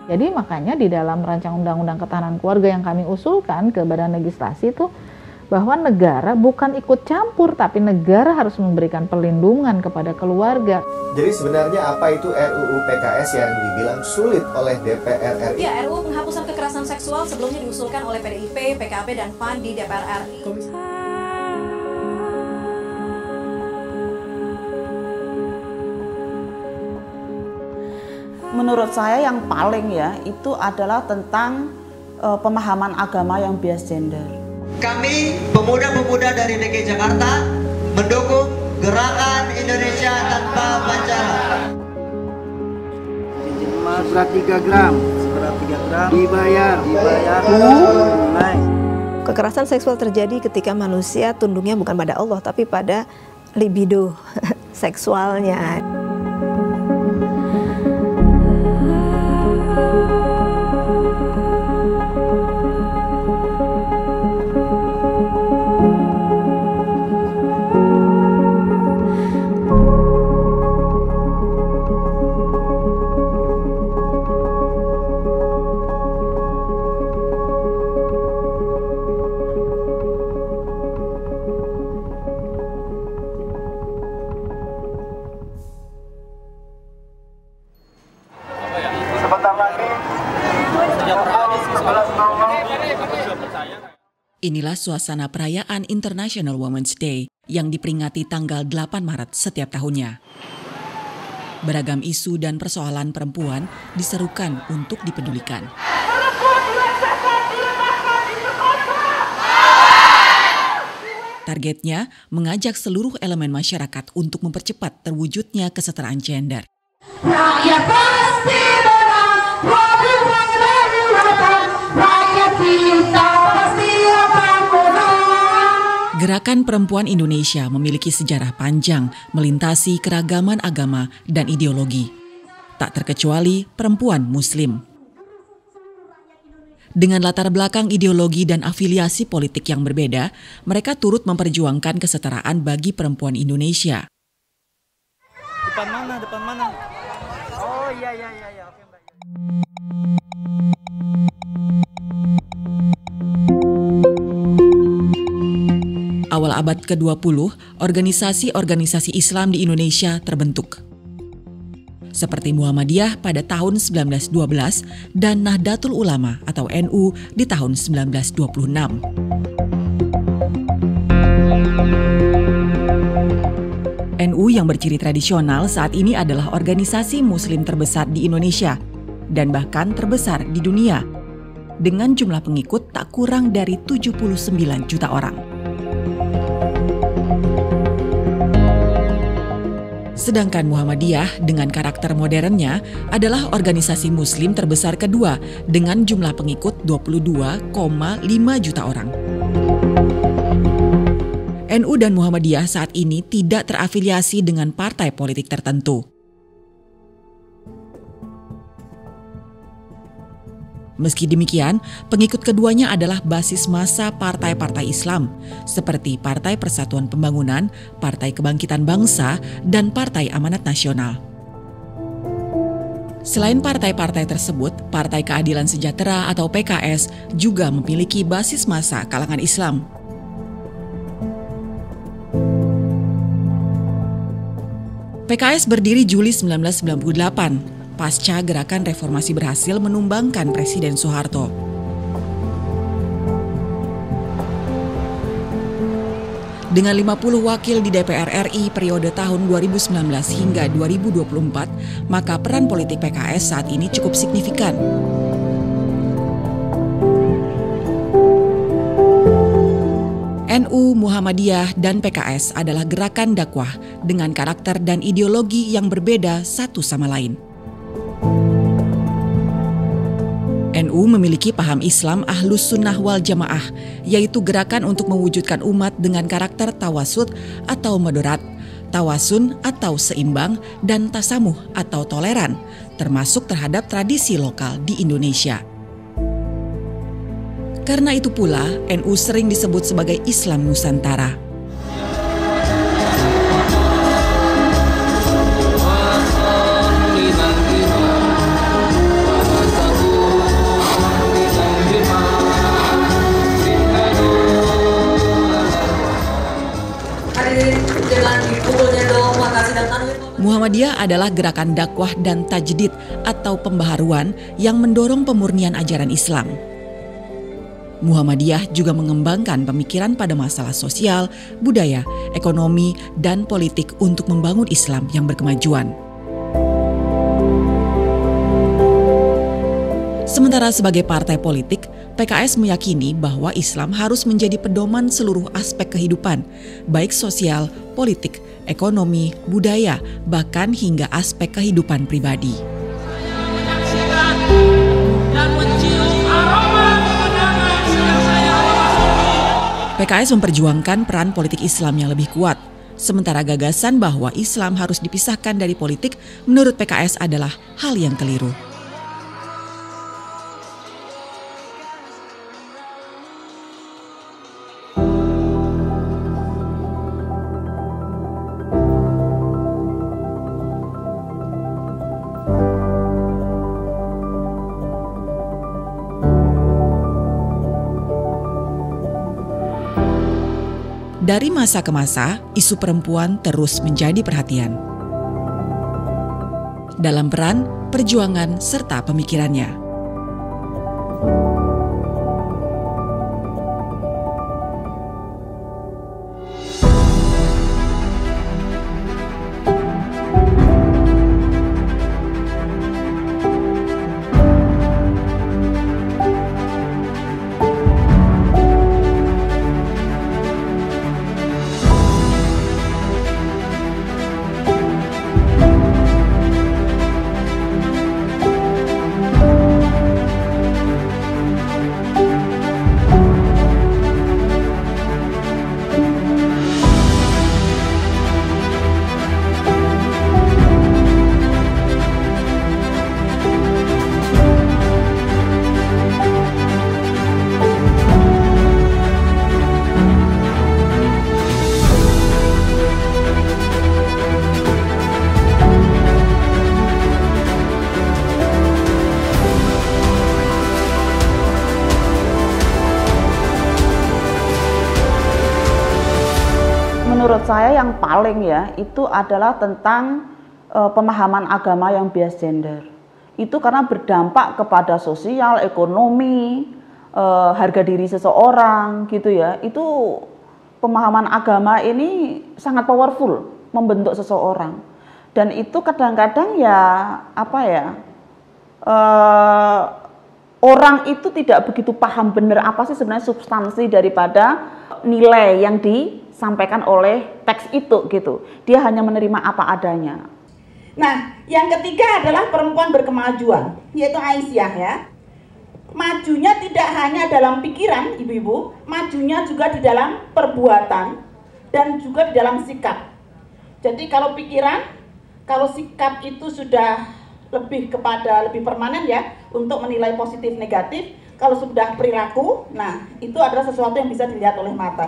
Jadi makanya di dalam rancangan undang-undang ketahanan keluarga yang kami usulkan ke Badan Legislasi itu bahwa negara bukan ikut campur, tapi negara harus memberikan perlindungan kepada keluarga. Jadi sebenarnya apa itu RUU PKS yang dibilang sulit oleh DPR RI? Ya, RUU penghapusan kekerasan seksual sebelumnya diusulkan oleh PDIP, PKB, dan PAN di DPR RI. Menurut saya yang paling itu adalah tentang pemahaman agama yang bias gender. Kami pemuda-pemuda dari DKI Jakarta mendukung Gerakan Indonesia Tanpa Pacaran. Seberat 3 gram dibayar tunai. Kekerasan seksual terjadi ketika manusia tunduknya bukan pada Allah tapi pada libido seksualnya. Inilah suasana perayaan International Women's Day yang diperingati tanggal 8 Maret setiap tahunnya. Beragam isu dan persoalan perempuan diserukan untuk dipedulikan. Targetnya mengajak seluruh elemen masyarakat untuk mempercepat terwujudnya kesetaraan gender. Rakyat pasti menang, rakyat kita pasti akan menang. Gerakan Perempuan Indonesia memiliki sejarah panjang melintasi keragaman agama dan ideologi, tak terkecuali perempuan Muslim. Dengan latar belakang ideologi dan afiliasi politik yang berbeda, mereka turut memperjuangkan kesetaraan bagi perempuan Indonesia. Depan mana? Oh iya. Oke, Mbak. Awal abad ke-20, organisasi-organisasi Islam di Indonesia terbentuk. Seperti Muhammadiyah pada tahun 1912 dan Nahdlatul Ulama atau NU di tahun 1926. NU yang berciri tradisional saat ini adalah organisasi Muslim terbesar di Indonesia dan bahkan terbesar di dunia dengan jumlah pengikut tak kurang dari 79 juta orang. Sedangkan Muhammadiyah dengan karakter modernnya adalah organisasi Muslim terbesar kedua dengan jumlah pengikut 22,5 juta orang. NU dan Muhammadiyah saat ini tidak terafiliasi dengan partai politik tertentu. Meski demikian, pengikut keduanya adalah basis massa partai-partai Islam seperti Partai Persatuan Pembangunan, Partai Kebangkitan Bangsa, dan Partai Amanat Nasional. Selain partai-partai tersebut, Partai Keadilan Sejahtera atau PKS juga memiliki basis massa kalangan Islam. PKS berdiri Juli 1998. Pasca gerakan reformasi berhasil menumbangkan Presiden Soeharto. Dengan 50 wakil di DPR RI periode tahun 2019 hingga 2024, maka peran politik PKS saat ini cukup signifikan. NU, Muhammadiyah, dan PKS adalah gerakan dakwah dengan karakter dan ideologi yang berbeda satu sama lain. NU memiliki paham Islam Ahlus Sunnah wal Jamaah, yaitu gerakan untuk mewujudkan umat dengan karakter tawasud atau moderat, tawasun atau seimbang, dan tasamuh atau toleran, termasuk terhadap tradisi lokal di Indonesia. Karena itu pula, NU sering disebut sebagai Islam Nusantara. Muhammadiyah adalah gerakan dakwah dan tajdid atau pembaharuan yang mendorong pemurnian ajaran Islam. Muhammadiyah juga mengembangkan pemikiran pada masalah sosial, budaya, ekonomi, dan politik untuk membangun Islam yang berkemajuan. Sementara sebagai partai politik, PKS meyakini bahwa Islam harus menjadi pedoman seluruh aspek kehidupan, baik sosial, politik, ekonomi, budaya, bahkan hingga aspek kehidupan pribadi. PKS memperjuangkan peran politik Islam yang lebih kuat, sementara gagasan bahwa Islam harus dipisahkan dari politik menurut PKS adalah hal yang keliru. Dari masa ke masa, isu perempuan terus menjadi perhatian. Dalam peran, perjuangan, serta pemikirannya. Menurut saya yang paling itu adalah tentang pemahaman agama yang bias gender. Itu karena berdampak kepada sosial, ekonomi, harga diri seseorang gitu ya. Itu pemahaman agama ini sangat powerful membentuk seseorang. Dan itu kadang-kadang orang itu tidak begitu paham benar apa sih sebenarnya substansi daripada nilai yang disampaikan oleh teks itu gitu. Dia hanya menerima apa adanya. Nah, yang ketiga adalah perempuan berkemajuan, yaitu Aisyah ya. Majunya tidak hanya dalam pikiran, ibu-ibu, majunya juga di dalam perbuatan dan juga di dalam sikap. Jadi kalau pikiran, kalau sikap itu sudah lebih permanen ya, untuk menilai positif negatif. Kalau sudah perilaku, nah itu adalah sesuatu yang bisa dilihat oleh mata.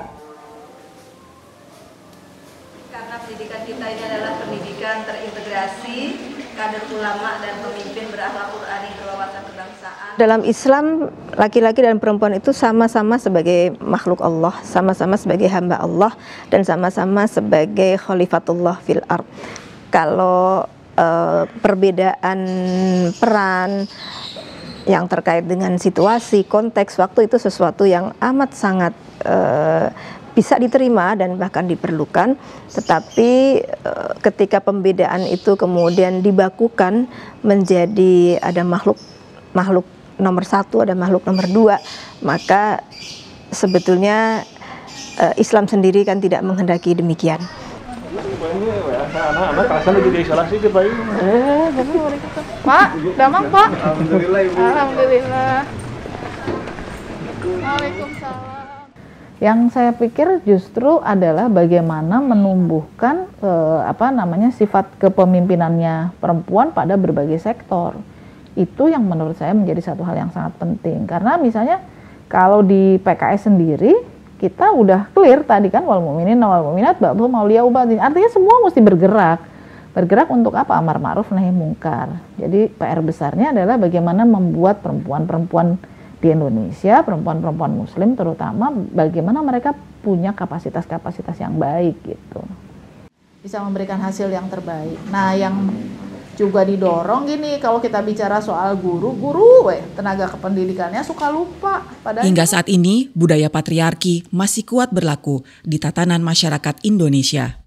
Karena pendidikan kita ini adalah pendidikan terintegrasi, kader ulama dan pemimpin berakhlak Qur'ani berwawasan kebangsaan. Dalam Islam, laki-laki dan perempuan itu sama-sama sebagai makhluk Allah, sama-sama sebagai hamba Allah, dan sama-sama sebagai khalifatullah fil ard. Kalau perbedaan peran yang terkait dengan situasi, konteks, waktu itu sesuatu yang amat sangat bisa diterima dan bahkan diperlukan. Tetapi ketika pembedaan itu kemudian dibakukan menjadi ada makhluk nomor satu, ada makhluk nomor dua, maka sebetulnya Islam sendiri kan tidak menghendaki demikian. Anak-anak kerasan lagi diisolasi ke bayi. Pak, damang Pak. Alhamdulillah Ibu. Alhamdulillah. Waalaikumsalam. Yang saya pikir justru adalah bagaimana menumbuhkan sifat kepemimpinannya perempuan pada berbagai sektor. Itu yang menurut saya menjadi satu hal yang sangat penting. Karena misalnya kalau di PKS sendiri kita udah clear tadi kan, wal mu'minin wal mu'minat ba'dhum awliya'u ba'dhin. Artinya semua mesti bergerak. Bergerak untuk apa? Amar ma'ruf nahi mungkar. Jadi PR besarnya adalah bagaimana membuat perempuan-perempuan di Indonesia, perempuan-perempuan muslim terutama, bagaimana mereka punya kapasitas-kapasitas yang baik gitu. bisa memberikan hasil yang terbaik. Nah, yang juga didorong gini, kalau kita bicara soal guru, tenaga kependidikannya suka lupa. Hingga saat ini, budaya patriarki masih kuat berlaku di tatanan masyarakat Indonesia.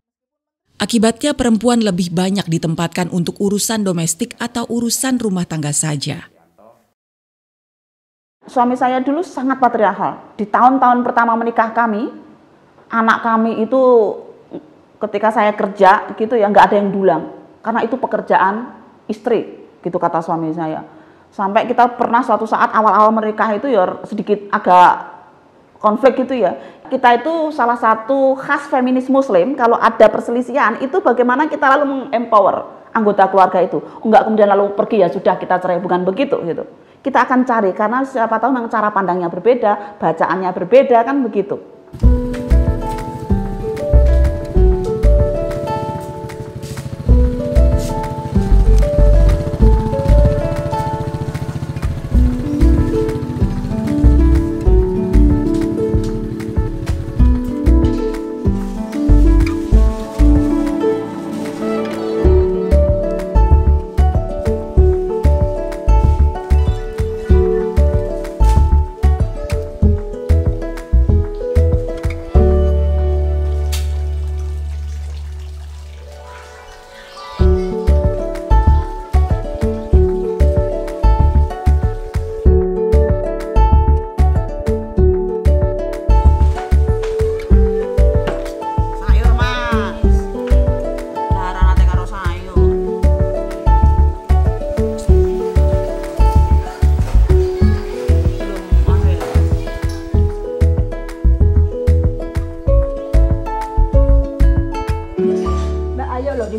Akibatnya perempuan lebih banyak ditempatkan untuk urusan domestik atau urusan rumah tangga saja. Suami saya dulu sangat patriarkal. Di tahun-tahun pertama menikah kami, anak kami itu ketika saya kerja gitu ya nggak ada yang dulang. Karena itu pekerjaan istri, gitu kata suami saya. Sampai kita pernah suatu saat awal-awal menikah itu ya sedikit agak konflik gitu ya. Kita itu salah satu khas feminis muslim, kalau ada perselisihan itu bagaimana kita lalu mengempower anggota keluarga itu. Enggak kemudian lalu pergi ya sudah kita cerai, bukan begitu gitu. Kita akan cari karena siapa tahu memang cara pandangnya berbeda, bacaannya berbeda kan begitu.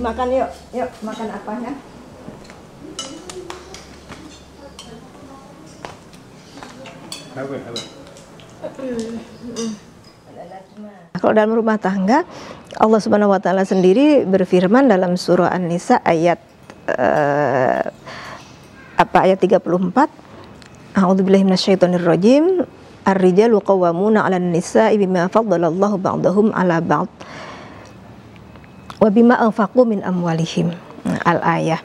Makan yuk makan apa ya? Kalau dalam rumah tangga, Allah Subhanahu wa taala sendiri berfirman dalam surah An-Nisa ayat ayat 34. A'udzubillahi minasyaitonirrajim. Ar-rijalu qawwamuna 'alan nisa'i bima faddalallahu ba'dahum 'ala ba'd. Wa bima anfaqu min amwalihim. Al-ayah.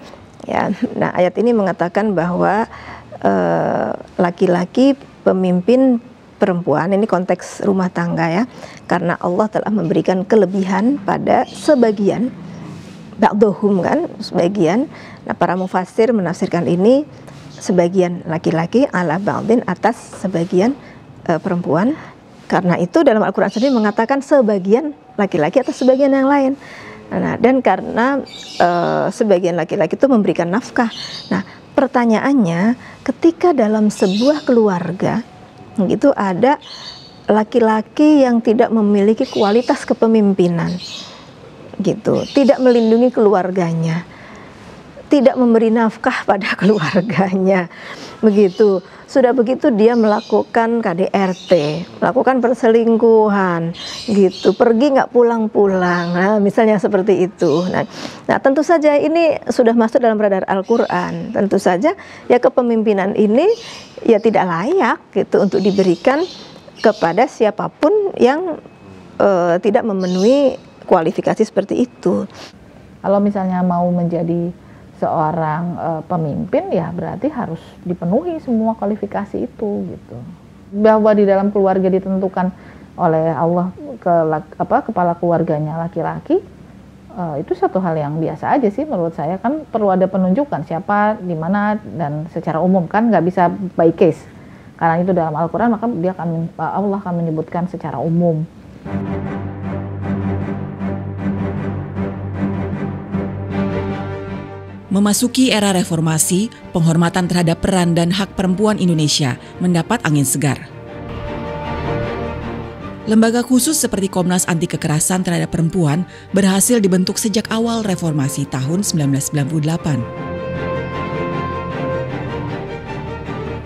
Ya, nah ayat ini mengatakan bahwa laki-laki pemimpin perempuan, ini konteks rumah tangga ya, karena Allah telah memberikan kelebihan pada sebagian, ba'dhum kan, sebagian. Nah para mufassir menafsirkan ini sebagian laki-laki ala ba'din atas sebagian perempuan. Karena itu dalam Al-Quran sendiri mengatakan sebagian laki-laki atas sebagian yang lain. Nah, dan karena sebagian laki-laki itu memberikan nafkah. Nah, pertanyaannya, ketika dalam sebuah keluarga gitu ada laki-laki yang tidak memiliki kualitas kepemimpinan, gitu, tidak melindungi keluarganya, tidak memberi nafkah pada keluarganya, begitu. Sudah begitu dia melakukan KDRT, melakukan perselingkuhan, gitu, pergi nggak pulang-pulang, nah, misalnya seperti itu. Nah, tentu saja ini sudah masuk dalam radar Al-Quran. Tentu saja ya kepemimpinan ini ya tidak layak gitu untuk diberikan kepada siapapun yang tidak memenuhi kualifikasi seperti itu. Kalau misalnya mau menjadi seorang pemimpin ya berarti harus dipenuhi semua kualifikasi itu gitu. Bahwa di dalam keluarga ditentukan oleh Allah kepala keluarganya laki-laki, itu satu hal yang biasa aja sih menurut saya. Kan perlu ada penunjukan siapa, di mana, dan secara umum kan nggak bisa by case. Karena itu dalam Al-Quran maka Allah akan menyebutkan secara umum. Memasuki era reformasi, penghormatan terhadap peran dan hak perempuan Indonesia mendapat angin segar. Lembaga khusus seperti Komnas Anti Kekerasan Terhadap Perempuan berhasil dibentuk sejak awal reformasi tahun 1998.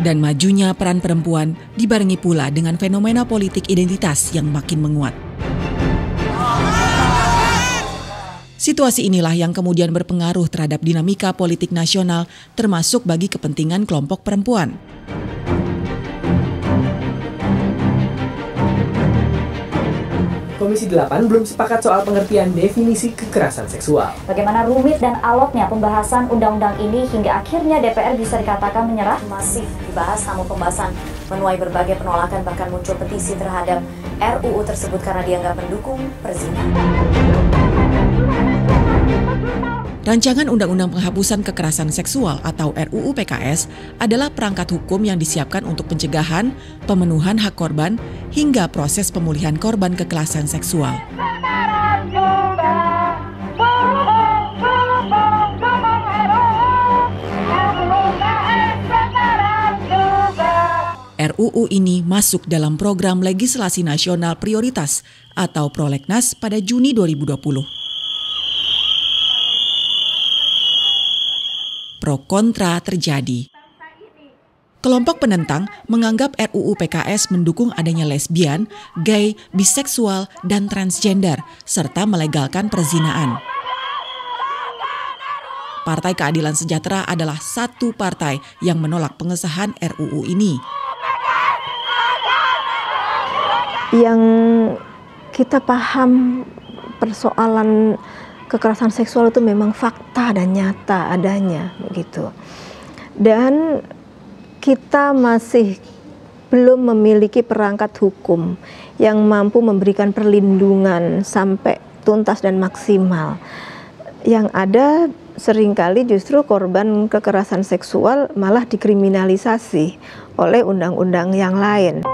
Dan majunya peran perempuan dibarengi pula dengan fenomena politik identitas yang makin menguat. Situasi inilah yang kemudian berpengaruh terhadap dinamika politik nasional, termasuk bagi kepentingan kelompok perempuan. Komisi 8 belum sepakat soal pengertian definisi kekerasan seksual. Bagaimana rumit dan alotnya pembahasan undang-undang ini hingga akhirnya DPR bisa dikatakan menyerah? Masih dibahas, namun pembahasan menuai berbagai penolakan, bahkan muncul petisi terhadap RUU tersebut karena dianggap mendukung perzinahan. Rancangan Undang-Undang Penghapusan Kekerasan Seksual atau RUU PKS adalah perangkat hukum yang disiapkan untuk pencegahan, pemenuhan hak korban, hingga proses pemulihan korban kekerasan seksual. RUU ini masuk dalam program legislasi nasional prioritas atau Prolegnas pada Juni 2020. Pro kontra terjadi. Kelompok penentang menganggap RUU PKS mendukung adanya lesbian, gay, biseksual, dan transgender, serta melegalkan perzinaan. Partai Keadilan Sejahtera adalah satu partai yang menolak pengesahan RUU ini. Yang kita paham persoalan kekerasan seksual itu memang fakta dan nyata adanya begitu. Dan kita masih belum memiliki perangkat hukum yang mampu memberikan perlindungan sampai tuntas dan maksimal. Yang ada seringkali justru korban kekerasan seksual malah dikriminalisasi oleh undang-undang yang lain.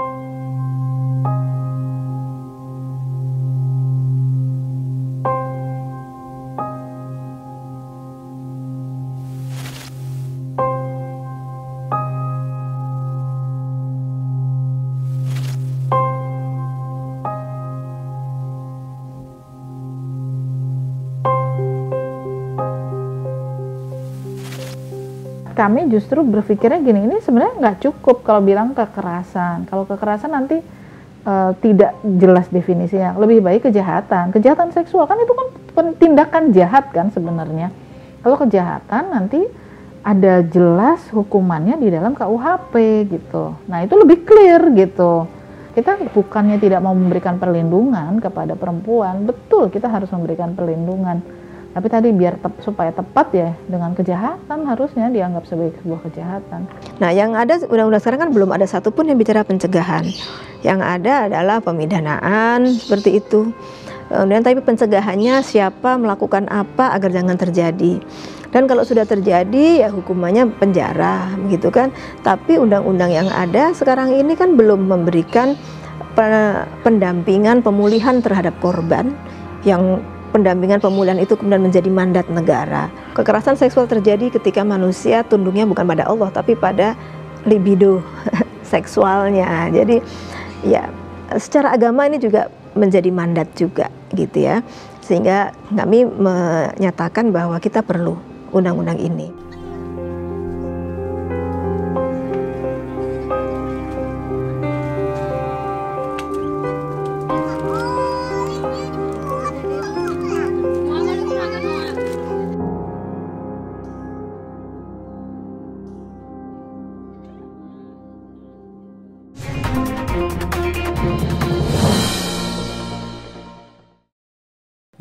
Kami justru berpikirnya gini, ini sebenarnya nggak cukup kalau bilang kekerasan. Kalau kekerasan nanti tidak jelas definisinya, lebih baik kejahatan. Kejahatan seksual kan itu kan tindakan jahat kan sebenarnya. Kalau kejahatan nanti ada jelas hukumannya di dalam KUHP gitu. Nah itu lebih clear gitu. Kita bukannya tidak mau memberikan perlindungan kepada perempuan, betul kita harus memberikan perlindungan. Tapi tadi biar supaya tepat ya, dengan kejahatan harusnya dianggap sebagai sebuah kejahatan. Nah yang ada undang-undang sekarang kan belum ada satupun yang bicara pencegahan. Yang ada adalah pemidanaan seperti itu. Dan tapi pencegahannya siapa melakukan apa agar jangan terjadi. Dan kalau sudah terjadi ya hukumannya penjara gitu kan. Tapi undang-undang yang ada sekarang ini kan belum memberikan pendampingan pemulihan terhadap korban yang pendampingan pemulihan itu kemudian menjadi mandat negara. Kekerasan seksual terjadi ketika manusia tunduknya bukan pada Allah tapi pada libido seksualnya. Jadi ya secara agama ini juga menjadi mandat juga gitu ya. Sehingga kami menyatakan bahwa kita perlu undang-undang ini.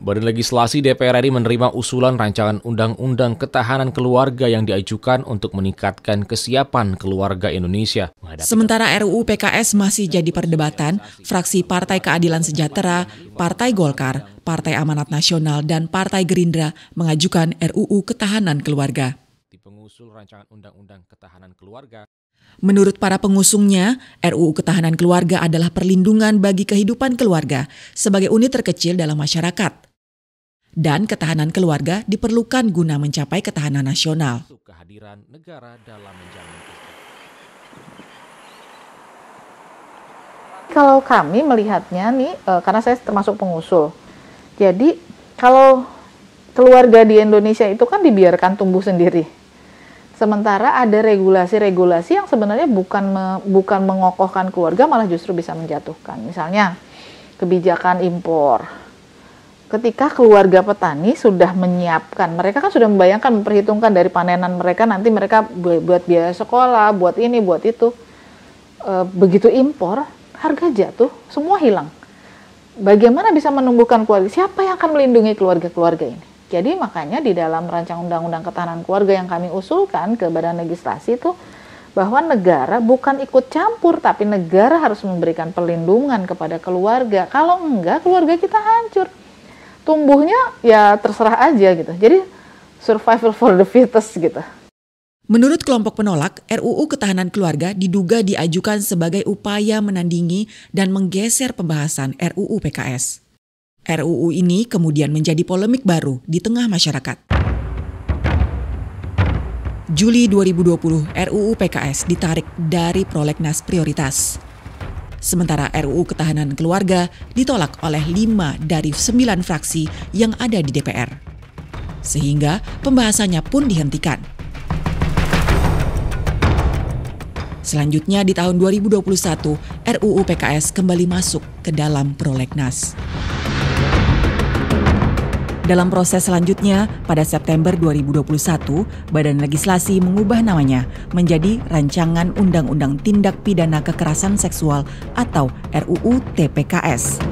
Badan Legislasi DPR RI menerima usulan rancangan Undang-Undang Ketahanan Keluarga yang diajukan untuk meningkatkan kesiapan keluarga Indonesia. Sementara RUU PKS masih jadi perdebatan, fraksi Partai Keadilan Sejahtera, Partai Golkar, Partai Amanat Nasional, dan Partai Gerindra mengajukan RUU Ketahanan Keluarga. Pengusul rancangan Undang-Undang Ketahanan Keluarga. Menurut para pengusungnya, RUU Ketahanan Keluarga adalah perlindungan bagi kehidupan keluarga sebagai unit terkecil dalam masyarakat. Dan ketahanan keluarga diperlukan guna mencapai ketahanan nasional. Kehadiran negara dalam menjamin. Kalau kami melihatnya nih, karena saya termasuk pengusul, jadi kalau keluarga di Indonesia itu kan dibiarkan tumbuh sendiri. Sementara ada regulasi-regulasi yang sebenarnya bukan mengokohkan keluarga, malah justru bisa menjatuhkan. Misalnya kebijakan impor. Ketika keluarga petani sudah menyiapkan, mereka kan sudah membayangkan, memperhitungkan dari panenan mereka, nanti mereka buat biaya sekolah, buat ini, buat itu. Begitu impor, harga jatuh, semua hilang. bagaimana bisa menumbuhkan keluarga? Siapa yang akan melindungi keluarga-keluarga ini? Jadi makanya di dalam rancangan undang-undang ketahanan keluarga yang kami usulkan ke Badan Legislasi itu bahwa negara bukan ikut campur, tapi negara harus memberikan perlindungan kepada keluarga. Kalau enggak, keluarga kita hancur. Tumbuhnya ya terserah aja gitu. Jadi survival for the fittest gitu. Menurut kelompok penolak, RUU Ketahanan Keluarga diduga diajukan sebagai upaya menandingi dan menggeser pembahasan RUU PKS. RUU ini kemudian menjadi polemik baru di tengah masyarakat. Juli 2020, RUU PKS ditarik dari prolegnas prioritas. Sementara RUU Ketahanan Keluarga ditolak oleh 5 dari 9 fraksi yang ada di DPR. Sehingga pembahasannya pun dihentikan. Selanjutnya di tahun 2021, RUU PKS kembali masuk ke dalam prolegnas. Dalam proses selanjutnya, pada September 2021, Badan Legislasi mengubah namanya menjadi Rancangan Undang-Undang Tindak Pidana Kekerasan Seksual atau RUU TPKS.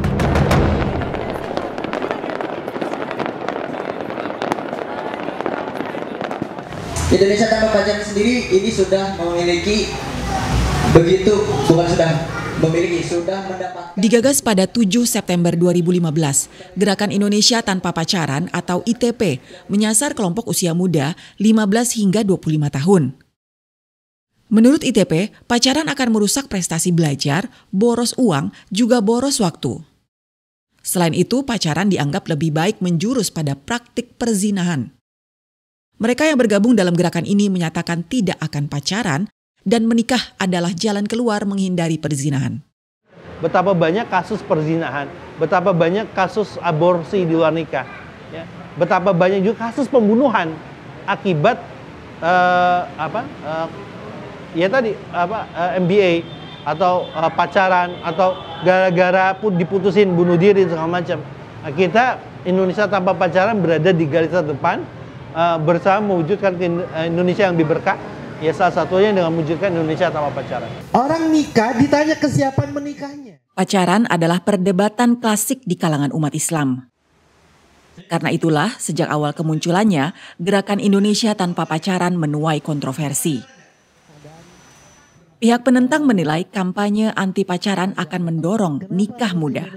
Indonesia Tanpa Pacaran sendiri ini sudah memiliki sudah mendapat. Digagas pada 7 September 2015, Gerakan Indonesia Tanpa Pacaran atau ITP menyasar kelompok usia muda 15 hingga 25 tahun. Menurut ITP, pacaran akan merusak prestasi belajar, boros uang, juga boros waktu. Selain itu, pacaran dianggap lebih baik menjurus pada praktik perzinahan. Mereka yang bergabung dalam gerakan ini menyatakan tidak akan pacaran dan menikah adalah jalan keluar menghindari perzinahan. Betapa banyak kasus perzinahan, betapa banyak kasus aborsi di luar nikah, ya. Betapa banyak juga kasus pembunuhan akibat MBA atau pacaran atau gara-gara pun diputusin bunuh diri segala macam. Nah, kita Indonesia Tanpa Pacaran berada di garis terdepan bersama mewujudkan Indonesia yang lebih berkah. Ya salah satunya dengan mewujudkan Indonesia Tanpa Pacaran. Orang nikah ditanya kesiapan menikahnya. Pacaran adalah perdebatan klasik di kalangan umat Islam. Karena itulah sejak awal kemunculannya, Gerakan Indonesia Tanpa Pacaran menuai kontroversi. Pihak penentang menilai kampanye anti pacaran akan mendorong nikah muda.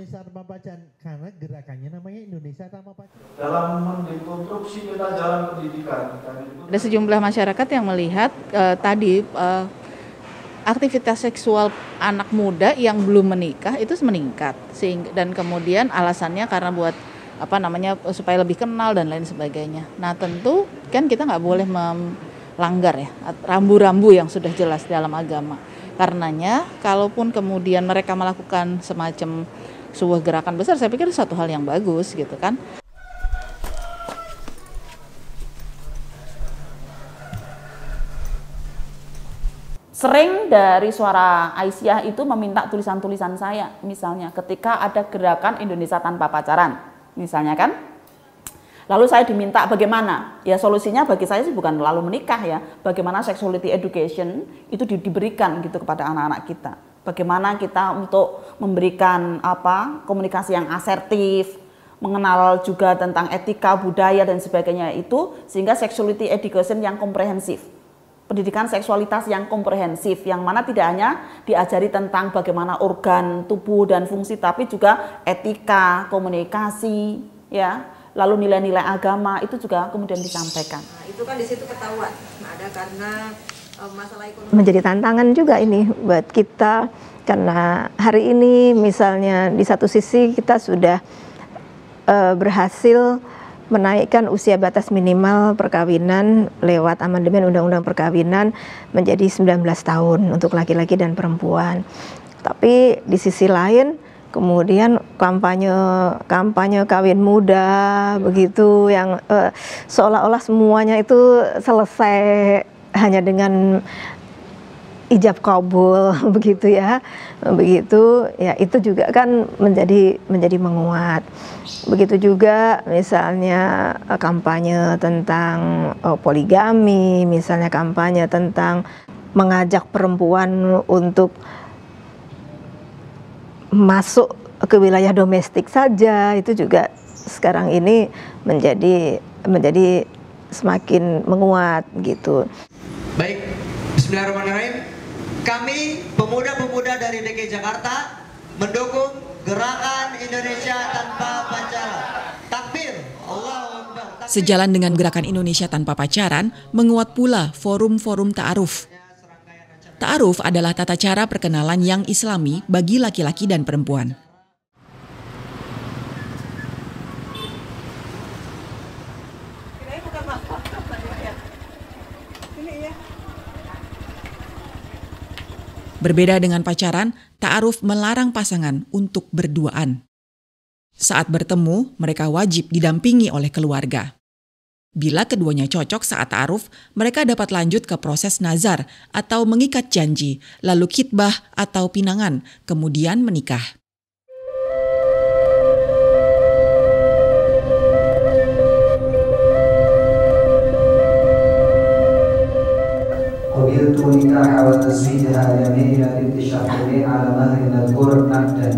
Karena gerakannya namanya Indonesia Tanpa Pacaran. Dalam mendekonstruksi peta jalan pendidikan. Ada sejumlah masyarakat yang melihat aktivitas seksual anak muda yang belum menikah itu meningkat, dan kemudian alasannya karena buat supaya lebih kenal dan lain sebagainya. Nah tentu kan kita nggak boleh melanggar ya rambu-rambu yang sudah jelas dalam agama. Karenanya kalaupun kemudian mereka melakukan semacam sebuah gerakan besar, saya pikir itu satu hal yang bagus gitu kan. Sering dari suara Aisyah itu meminta tulisan-tulisan saya, misalnya ketika ada gerakan Indonesia Tanpa Pacaran, misalnya kan. Lalu saya diminta bagaimana? Ya solusinya bagi saya sih bukan lalu menikah ya, bagaimana sexuality education itu diberikan gitu kepada anak-anak kita. Bagaimana kita untuk memberikan komunikasi yang asertif, mengenal juga tentang etika, budaya dan sebagainya itu, sehingga sexuality education yang komprehensif. Pendidikan seksualitas yang komprehensif, yang mana tidak hanya diajari tentang bagaimana organ tubuh dan fungsi, tapi juga etika, komunikasi, ya, lalu nilai-nilai agama itu juga kemudian disampaikan. Nah, itu kan di situ ketahuan, ada karena masalah ekonomi. Menjadi tantangan juga ini buat kita, karena hari ini misalnya di satu sisi kita sudah berhasil menaikkan usia batas minimal perkawinan lewat amandemen Undang-Undang Perkawinan menjadi 19 tahun untuk laki-laki dan perempuan. Tapi di sisi lain kemudian kampanye kawin muda begitu yang seolah-olah semuanya itu selesai hanya dengan ijab kabul begitu ya. Begitu ya, itu juga kan menjadi menguat. Begitu juga misalnya kampanye tentang poligami, misalnya kampanye tentang mengajak perempuan untuk masuk ke wilayah domestik saja, itu juga sekarang ini menjadi semakin menguat gitu. Baik, bismillahirrahmanirrahim. Kami pemuda-pemuda dari DKI Jakarta mendukung gerakan Indonesia tanpa pacaran. Takbir, Allahu Akbar. Sejalan dengan gerakan Indonesia tanpa pacaran, menguat pula forum-forum ta'aruf. Ta'aruf adalah tata cara perkenalan yang islami bagi laki-laki dan perempuan. Berbeda dengan pacaran, ta'aruf melarang pasangan untuk berduaan. Saat bertemu, mereka wajib didampingi oleh keluarga. Bila keduanya cocok saat ta'aruf, mereka dapat lanjut ke proses nazar atau mengikat janji, lalu khitbah atau pinangan, kemudian menikah. قبلت نكاح وتزويجها يمينة بنت شهرين على مهر مذكور نقدا.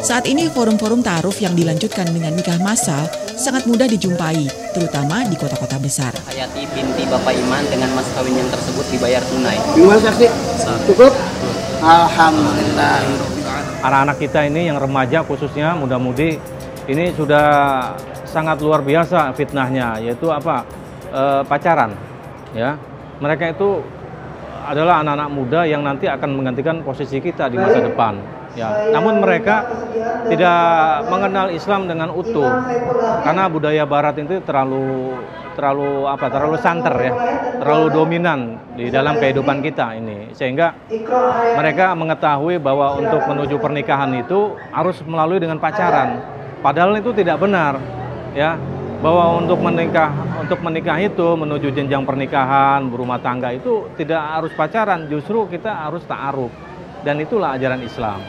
Saat ini forum-forum ta'aruf yang dilanjutkan dengan nikah massal sangat mudah dijumpai, terutama di kota-kota besar. Hayati binti Bapak Iman dengan mas kawin yang tersebut dibayar tunai. Gimana saksi? Cukup? Alhamdulillah. Anak-anak kita ini yang remaja khususnya muda-mudi ini sudah sangat luar biasa fitnahnya, yaitu apa? Pacaran. Ya, mereka itu adalah anak-anak muda yang nanti akan menggantikan posisi kita di masa depan. Ya, namun mereka tidak mengenal Islam dengan utuh karena budaya Barat itu terlalu santer ya, terlalu dominan di dalam kehidupan kita ini, sehingga mereka mengetahui bahwa untuk menuju pernikahan itu harus melalui dengan pacaran. Padahal itu tidak benar, ya, bahwa untuk menikah itu menuju jenjang pernikahan, berumah tangga itu tidak harus pacaran, justru kita harus ta'aruf, dan itulah ajaran Islam.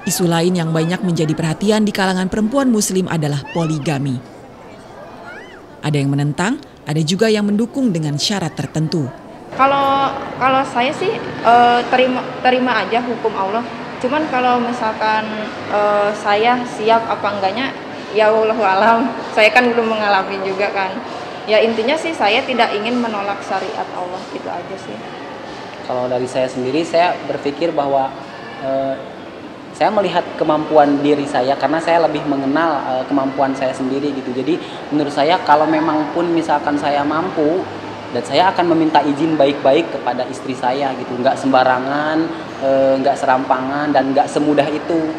Isu lain yang banyak menjadi perhatian di kalangan perempuan muslim adalah poligami. Ada yang menentang, ada juga yang mendukung dengan syarat tertentu. Kalau saya sih terima aja hukum Allah. Cuman kalau misalkan saya siap apa enggaknya, ya wallahu alam. Saya kan belum mengalami juga kan. Ya intinya sih saya tidak ingin menolak syariat Allah, gitu aja sih. Kalau dari saya sendiri, saya berpikir bahwa saya melihat kemampuan diri saya karena saya lebih mengenal kemampuan saya sendiri gitu. Jadi menurut saya kalau memang pun misalkan saya mampu dan saya akan meminta izin baik-baik kepada istri saya gitu, nggak sembarangan, nggak serampangan dan nggak semudah itu.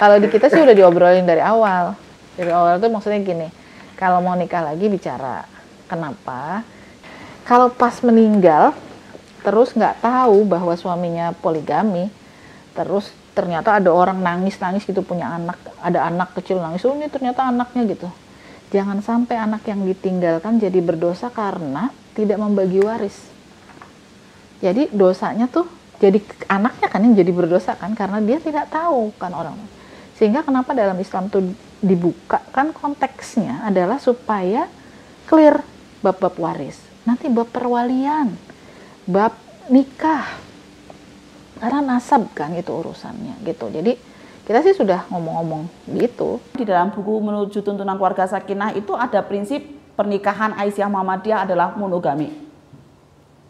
Kalau di kita sih udah diobrolin dari awal. Dari awal tuh maksudnya gini, kalau mau nikah lagi bicara. Kenapa? Kalau pas meninggal, terus nggak tahu bahwa suaminya poligami, terus ternyata ada orang nangis-nangis gitu punya anak, ada anak kecil nangis, oh ini ternyata anaknya gitu. Jangan sampai anak yang ditinggalkan jadi berdosa karena tidak membagi waris. Jadi dosanya tuh, jadi anaknya kan yang jadi berdosa kan, karena dia tidak tahu kan orang. Sehingga kenapa dalam Islam tuh dibuka kan konteksnya adalah supaya clear bab-bab waris. Nanti bab perwalian, bab nikah, karena nasab kan itu urusannya gitu. Jadi kita sih sudah ngomong-ngomong gitu. Di dalam buku Menuju Tuntunan Keluarga Sakinah itu ada prinsip pernikahan Aisyah Muhammadiyah adalah monogami.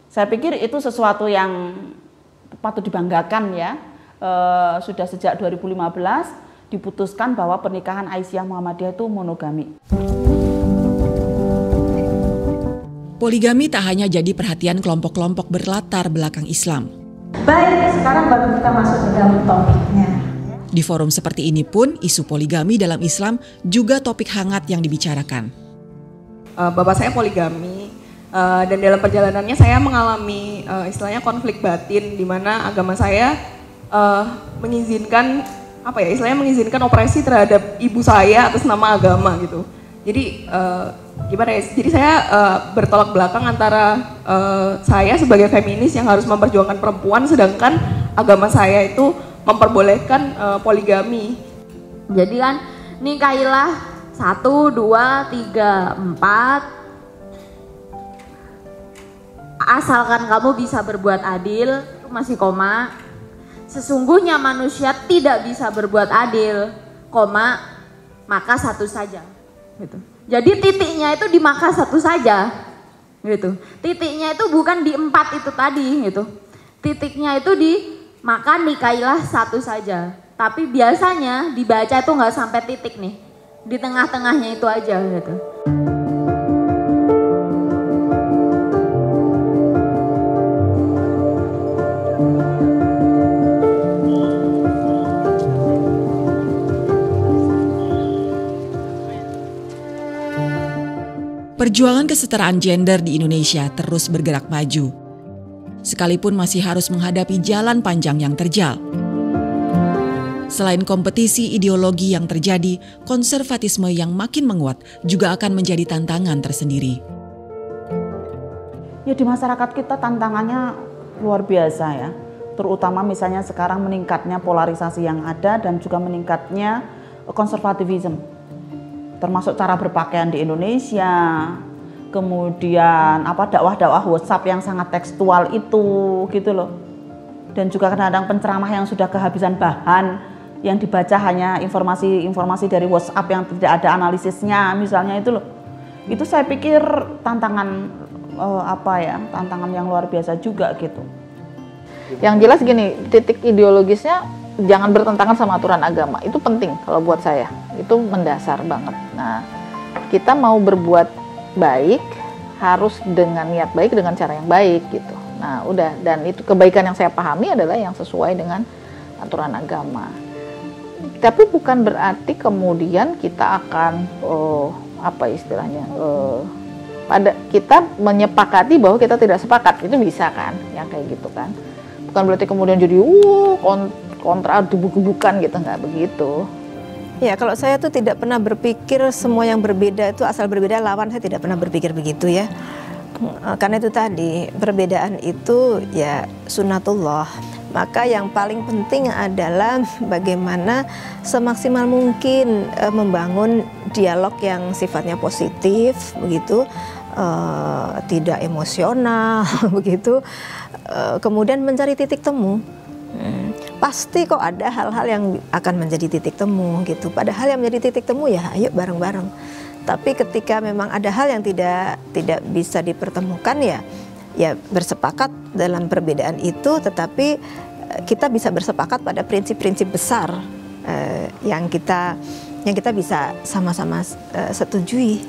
Saya pikir itu sesuatu yang patut dibanggakan ya. Sudah sejak 2015 diputuskan bahwa pernikahan Aisyah Muhammadiyah itu monogami. Poligami tak hanya jadi perhatian kelompok-kelompok berlatar belakang Islam. Baik, sekarang baru kita masuk ke dalam topiknya. Di forum seperti ini pun, isu poligami dalam Islam juga topik hangat yang dibicarakan. Bapak saya poligami, dan dalam perjalanannya saya mengalami istilahnya konflik batin, di mana agama saya mengizinkan apa ya, istilahnya mengizinkan opresi terhadap ibu saya atas nama agama gitu. Jadi gimana ya? Jadi saya bertolak belakang antara saya sebagai feminis yang harus memperjuangkan perempuan, sedangkan agama saya itu memperbolehkan poligami. Jadi kan nikahilah 1, 2, 3, 4. Asalkan kamu bisa berbuat adil, masih koma. Sesungguhnya manusia tidak bisa berbuat adil, koma, maka satu saja. Gitu. Jadi titiknya itu di maka satu saja. Gitu. Titiknya itu bukan di 4 itu tadi gitu. Titiknya itu di maka nikahilah satu saja. Tapi biasanya dibaca itu nggak sampai titik nih. Di tengah-tengahnya itu aja gitu. Perjuangan kesetaraan gender di Indonesia terus bergerak maju, sekalipun masih harus menghadapi jalan panjang yang terjal. Selain kompetisi ideologi yang terjadi, konservatisme yang makin menguat juga akan menjadi tantangan tersendiri. Ya, di masyarakat kita tantangannya luar biasa ya, terutama misalnya sekarang meningkatnya polarisasi yang ada dan juga meningkatnya konservatisme. Termasuk cara berpakaian di Indonesia, kemudian dakwah-dakwah WhatsApp yang sangat tekstual itu gitu loh. Dan juga kadang-kadang penceramah yang sudah kehabisan bahan, yang dibaca hanya informasi dari WhatsApp yang tidak ada analisisnya misalnya itu loh. Itu saya pikir tantangan tantangan yang luar biasa juga gitu. Yang jelas gini, titik ideologisnya jangan bertentangan sama aturan agama, itu penting kalau buat saya, itu mendasar banget. Nah, kita mau berbuat baik harus dengan niat baik, dengan cara yang baik gitu. Nah, udah, dan itu kebaikan yang saya pahami adalah yang sesuai dengan aturan agama. Tapi bukan berarti kemudian kita akan pada kita menyepakati bahwa kita tidak sepakat, itu bisa kan, ya kayak gitu kan. Bukan berarti kemudian jadi kontra bukan gitu, nggak begitu. Ya, kalau saya tuh tidak pernah berpikir semua yang berbeda itu asal berbeda lawan, saya tidak pernah berpikir begitu ya. Karena itu tadi, perbedaan itu ya sunnatullah. Maka yang paling penting adalah bagaimana semaksimal mungkin membangun dialog yang sifatnya positif, begitu, tidak emosional, begitu. Kemudian mencari titik temu. Pasti kok ada hal-hal yang akan menjadi titik temu gitu. Padahal yang menjadi titik temu ya ayo bareng-bareng. Tapi ketika memang ada hal yang tidak bisa dipertemukan ya bersepakat dalam perbedaan itu, tetapi kita bisa bersepakat pada prinsip-prinsip besar yang kita bisa sama-sama setujui.